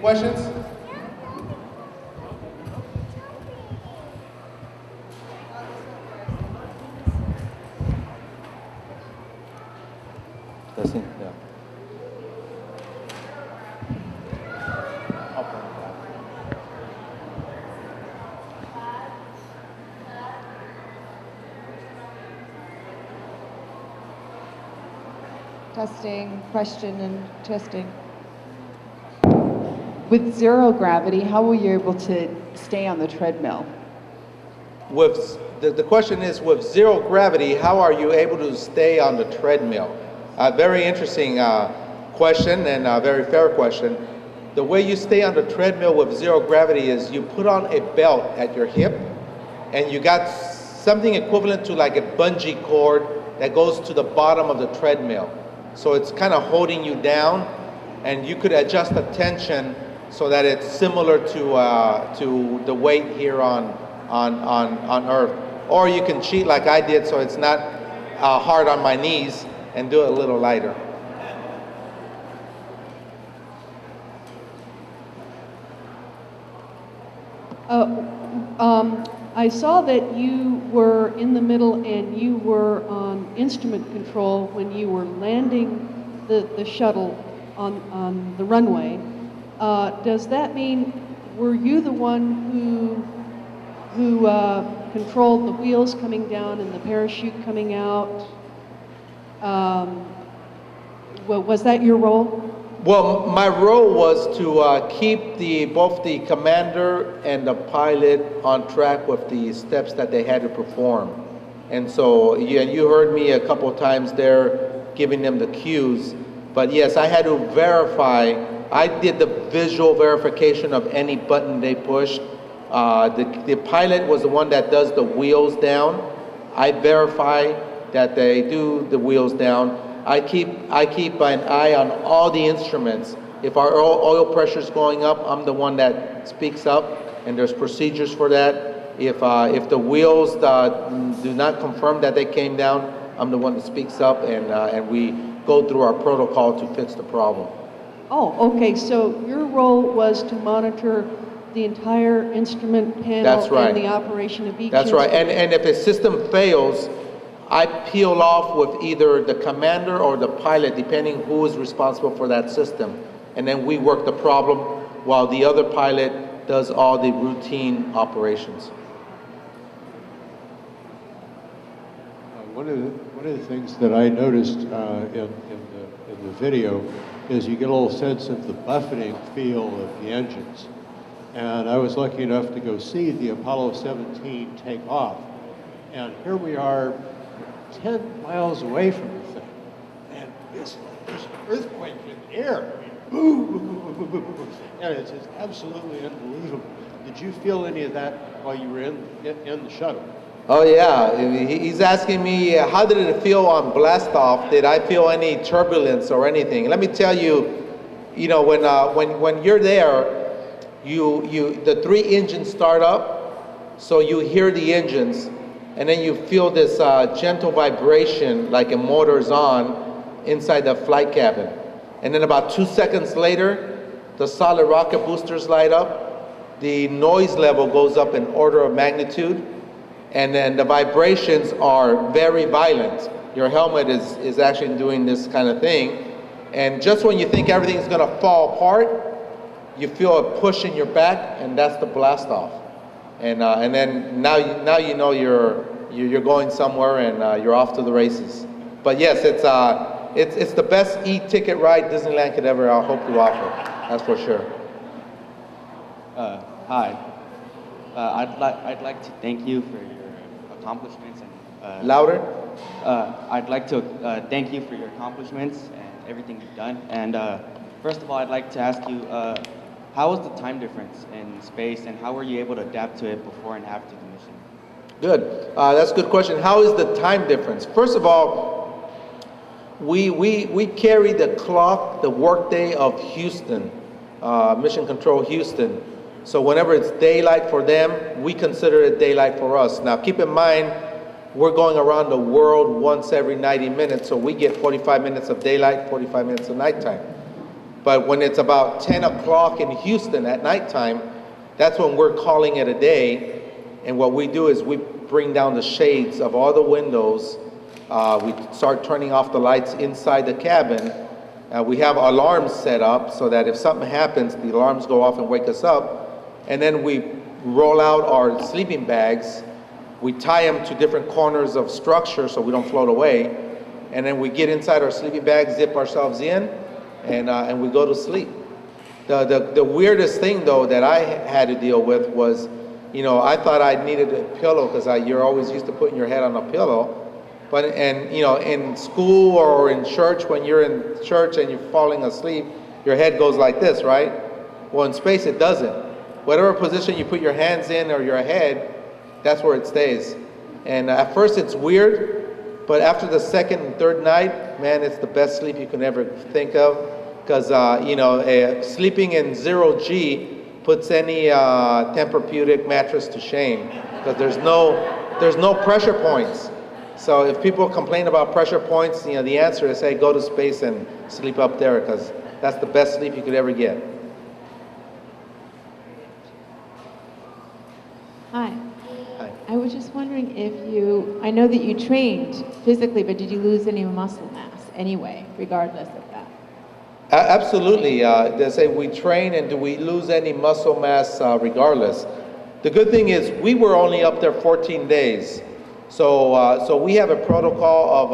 questions? Testing, yeah. Testing, question and testing. With zero gravity, how were you able to stay on the treadmill? With the question is, with zero gravity, how are you able to stay on the treadmill? Very interesting question and a very fair question. The way you stay on the treadmill with zero gravity is you put on a belt at your hip, and you got something equivalent to like a bungee cord that goes to the bottom of the treadmill. So it's kind of holding you down, and you could adjust the tension so that it's similar to the weight here on Earth. Or you can cheat like I did, so it's not hard on my knees, and do it a little lighter. I saw that you were in the middle and you were on instrument control when you were landing the shuttle on the runway. Does that mean, were you the one who controlled the wheels coming down and the parachute coming out? Was that your role? Well, my role was to keep both the commander and the pilot on track with the steps that they had to perform. And so, yeah, you heard me a couple of times there giving them the cues. But yes, I had to verify. I did the visual verification of any button they pushed. The pilot was the one that does the wheels down. I verify that they do the wheels down. I keep an eye on all the instruments. If our oil pressure is going up, I'm the one that speaks up, and there's procedures for that. If the wheels do not confirm that they came down, I'm the one that speaks up, and we go through our protocol to fix the problem. Oh, okay, so your role was to monitor the entire instrument panel. That's right. And the operation of each That's right, instrument. and if a system fails, I peel off with either the commander or the pilot, depending who is responsible for that system. And then we work the problem while the other pilot does all the routine operations. One of the things that I noticed in the video is you get a little sense of the buffeting feel of the engines. And I was lucky enough to go see the Apollo 17 take off. And here we are 10 miles away from the thing. And there's an earthquake in the air. I mean, boom. And it's absolutely unbelievable. Did you feel any of that while you were in the shuttle? Oh yeah, he's asking me, how did it feel on Blastoff? Did I feel any turbulence or anything? Let me tell you, when you're there, the 3 engines start up, so you hear the engines, and then you feel this gentle vibration like a motor's on inside the flight cabin. And then about 2 seconds later, the solid rocket boosters light up, the noise level goes up in order of magnitude, and then the vibrations are very violent. Your helmet is actually doing this kind of thing. And just when you think everything's gonna fall apart, you feel a push in your back, and that's the Blastoff. And then now you know you're going somewhere, and you're off to the races. But yes, it's the best e-ticket ride Disneyland could ever hope to offer. That's for sure. Hi. I'd like to thank you for your accomplishments and Louder? I'd like to thank you for your accomplishments and everything you've done. And first of all, I'd like to ask you, how was the time difference in space, and how were you able to adapt to it before and after the mission? Good. That's a good question. How is the time difference? First of all, we carry the clock, the workday of Houston, Mission Control Houston. So whenever it's daylight for them, we consider it daylight for us. Now keep in mind, we're going around the world once every 90 minutes, so we get 45 minutes of daylight, 45 minutes of nighttime. But when it's about 10 o'clock in Houston at nighttime, that's when we're calling it a day. And what we do is we bring down the shades of all the windows. We start turning off the lights inside the cabin. We have alarms set up so that if something happens, the alarms go off and wake us up. And then we roll out our sleeping bags. We tie them to different corners of structure so we don't float away. And then we get inside our sleeping bags, zip ourselves in, and we go to sleep. The weirdest thing, though, that I had to deal with was, you know, I thought I needed a pillow because you're always used to putting your head on a pillow. But, you know, in school or in church, when you're in church and you're falling asleep, your head goes like this, right? Well, in space, it doesn't. Whatever position you put your hands in or your head, that's where it stays. And at first, it's weird, but after the second and third night, man, it's the best sleep you can ever think of. Because, you know, sleeping in 0G puts any Tempur-Pedic mattress to shame. Because there's no pressure points. So if people complain about pressure points, you know, the answer is, hey, go to space and sleep up there, because that's the best sleep you could ever get. Hi. Hi. I was just wondering if I know that you trained physically, but did you lose any muscle mass anyway, regardless of that? Absolutely. They say we train, and do we lose any muscle mass regardless? The good thing is we were only up there 14 days. So we have a protocol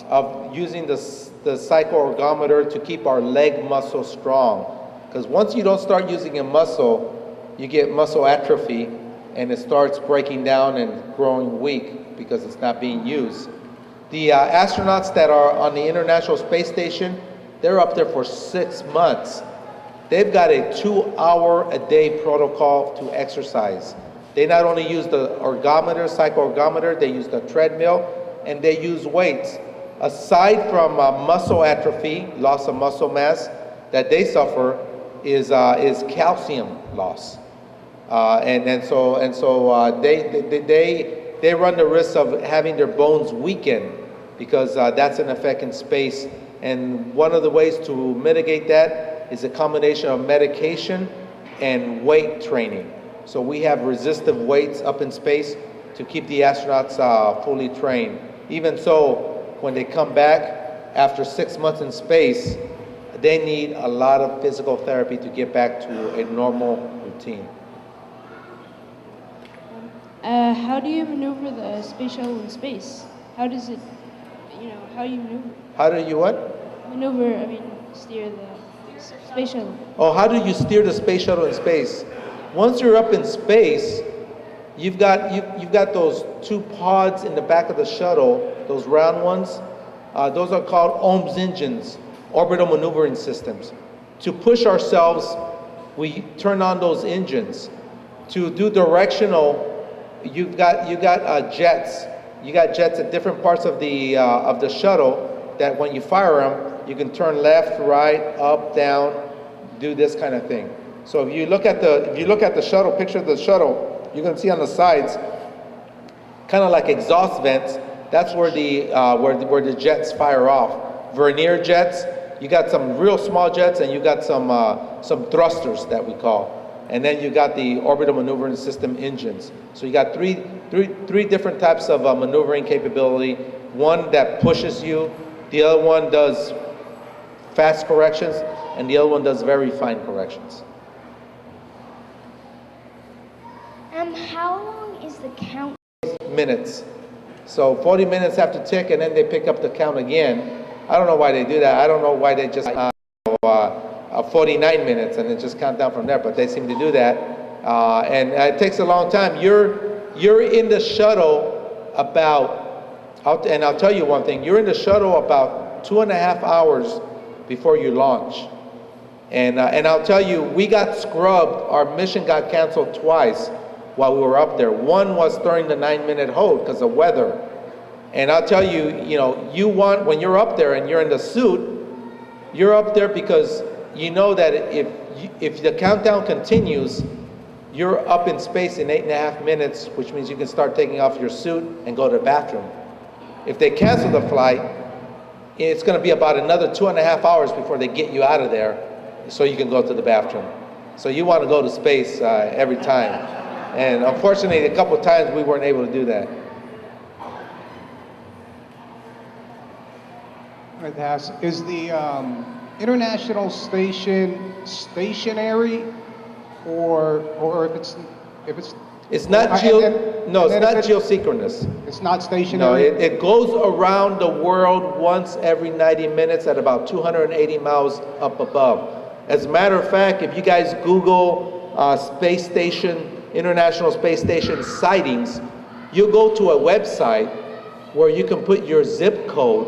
of using the psycho-ergometer to keep our leg muscle strong. Because once you don't start using a muscle, you get muscle atrophy, and it starts breaking down and growing weak because it's not being used. The astronauts that are on the International Space Station, they're up there for 6 months. They've got a 2-hour-a-day protocol to exercise. They not only use the ergometer, psycho-ergometer, they use the treadmill, and they use weights. Aside from muscle atrophy, loss of muscle mass, that they suffer is calcium loss. So they run the risk of having their bones weaken, because that's an effect in space. And one of the ways to mitigate that is a combination of medication and weight training. So we have resistive weights up in space to keep the astronauts fully trained. Even so, when they come back after 6 months in space, they need a lot of physical therapy to get back to a normal routine. How do you maneuver the space shuttle in space? How does it, how do you maneuver? How do you what? Steer the space shuttle. Oh, how do you steer the space shuttle in space? Once you're up in space, you've got those 2 pods in the back of the shuttle, those round ones. Those are called OMS engines, orbital maneuvering systems. To push ourselves, we turn on those engines. To do directional, you've got jets. You got jets at different parts of the shuttle that when you fire them, you can turn left, right, up, down, do this kind of thing. So if you look at the shuttle, picture the shuttle, you can see on the sides, kind of like exhaust vents. That's where the jets fire off. Vernier jets. You got some real small jets, and you got some thrusters that we call. And then you got the orbital maneuvering system engines. So you got three different types of maneuvering capability. One that pushes you, the other one does fast corrections, and the other one does very fine corrections. How long is the count? Minutes. So 40 minutes have to tick, and then they pick up the count again. I don't know why they do that. I don't know why they just 49 minutes and then just count down from there, but they seem to do that. And it takes a long time. You're in the shuttle and I'll tell you one thing, you're in the shuttle about 2.5 hours before you launch. And I'll tell you, we got scrubbed. Our mission got canceled twice while we were up there. One was during the 9-minute hold because of weather. And I'll tell you, when you're up there and you're in the suit, you're up there because you know that if the countdown continues, you're up in space in 8.5 minutes, which means you can start taking off your suit and go to the bathroom. If they cancel the flight, it's going to be about another 2.5 hours before they get you out of there so you can go to the bathroom. So you want to go to space every time. And unfortunately, a couple of times we weren't able to do that. I'd like to ask, is the International Station stationary, or if it's It's not geosynchronous. It's not No, stationary. it goes around the world once every 90 minutes at about 280 miles up above. As a matter of fact, if you guys Google space station, International Space Station sightings, you'll go to a website where you can put your zip code,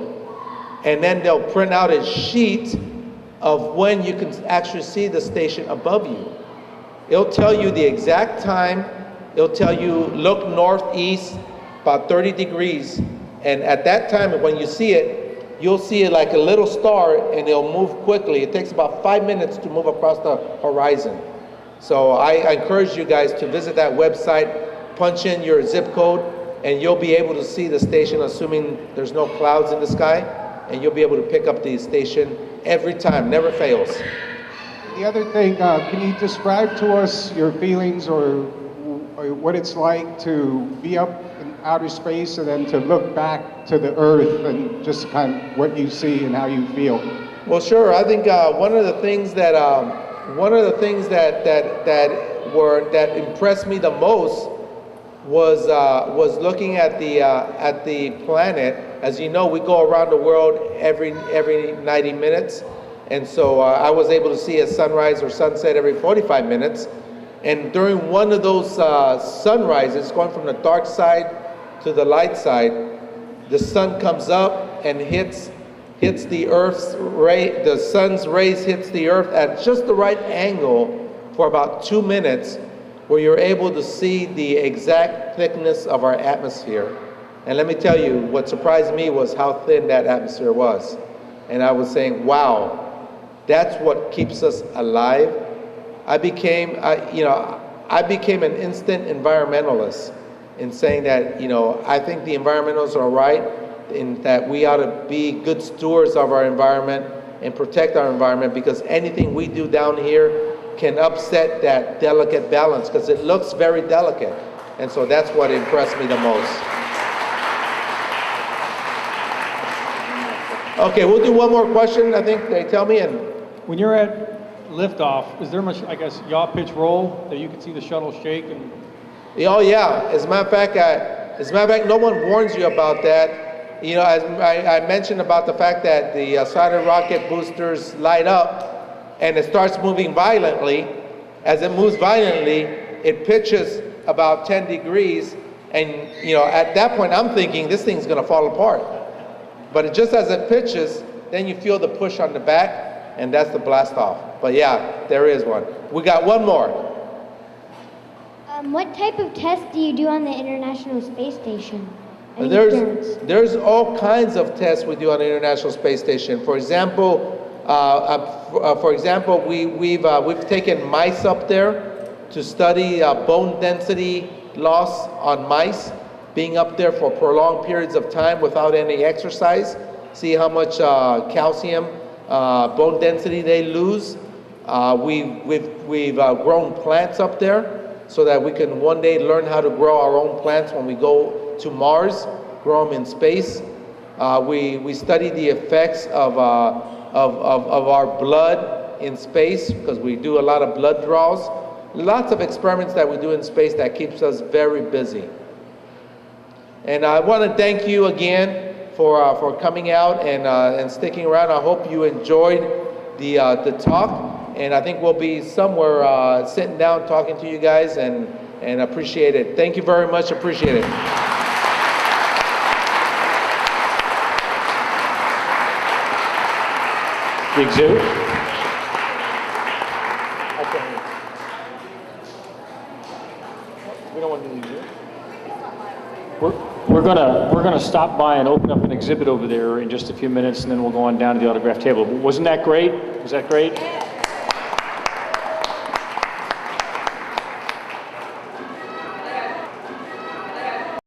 and then they'll print out a sheet of when you can actually see the station above you. It'll tell you the exact time. It'll tell you, look northeast, about 30 degrees. And at that time, when you see it, you'll see it like a little star, and it'll move quickly. It takes about 5 minutes to move across the horizon. So I encourage you guys to visit that website, punch in your zip code, and you'll be able to see the station, assuming there's no clouds in the sky, and you'll be able to pick up the station every time, never fails. The other thing, can you describe to us your feelings or what it's like to be up in outer space and then to look back to the Earth and just kind of what you see and how you feel? Well, sure. I think one of the things that impressed me the most was looking at the planet. As you know, we go around the world every 90 minutes, and so I was able to see a sunrise or sunset every 45 minutes. And during one of those sunrises, going from the dark side to the light side, the sun comes up and hits the Earth's ray. The sun's rays hits the Earth at just the right angle for about 2 minutes, where you're able to see the exact thickness of our atmosphere. And let me tell you, what surprised me was how thin that atmosphere was. And I was saying, wow, that's what keeps us alive. I became an instant environmentalist in saying that, I think the environmentalists are right in that we ought to be good stewards of our environment and protect our environment, because anything we do down here can upset that delicate balance, because it looks very delicate. And so that's what impressed me the most. Okay, we'll do one more question, I think they tell me. And when you're at Liftoff, is there much, I guess, yaw pitch roll that you can see the shuttle shake? And oh yeah, as a matter of fact, no one warns you about that. As I mentioned about the fact that the solid rocket boosters light up and it starts moving violently. As it moves violently, it pitches about 10 degrees, and at that point I'm thinking this thing's gonna fall apart. But just as it pitches, then you feel the push on the back, and that's the Blastoff. But yeah, there is one. We got one more. What type of tests do you do on the International Space Station? There's all kinds of tests we do on the International Space Station. For example, we've taken mice up there to study bone density loss on mice, being up there for prolonged periods of time without any exercise. See how much calcium, bone density they lose. We've grown plants up there so that we can one day learn how to grow our own plants when we go to Mars, grow them in space. We study the effects of our blood in space, because we do a lot of blood draws. Lots of experiments that we do in space that keeps us very busy. And I want to thank you again for coming out and sticking around. I hope you enjoyed the talk, and I think we'll be somewhere sitting down talking to you guys, and appreciate it. Thank you very much. Appreciate it. the exhibit? We don't want to do the exhibit. We're gonna stop by and open up an exhibit over there in just a few minutes, and then we'll go on down to the autograph table. Wasn't that great? Was that great?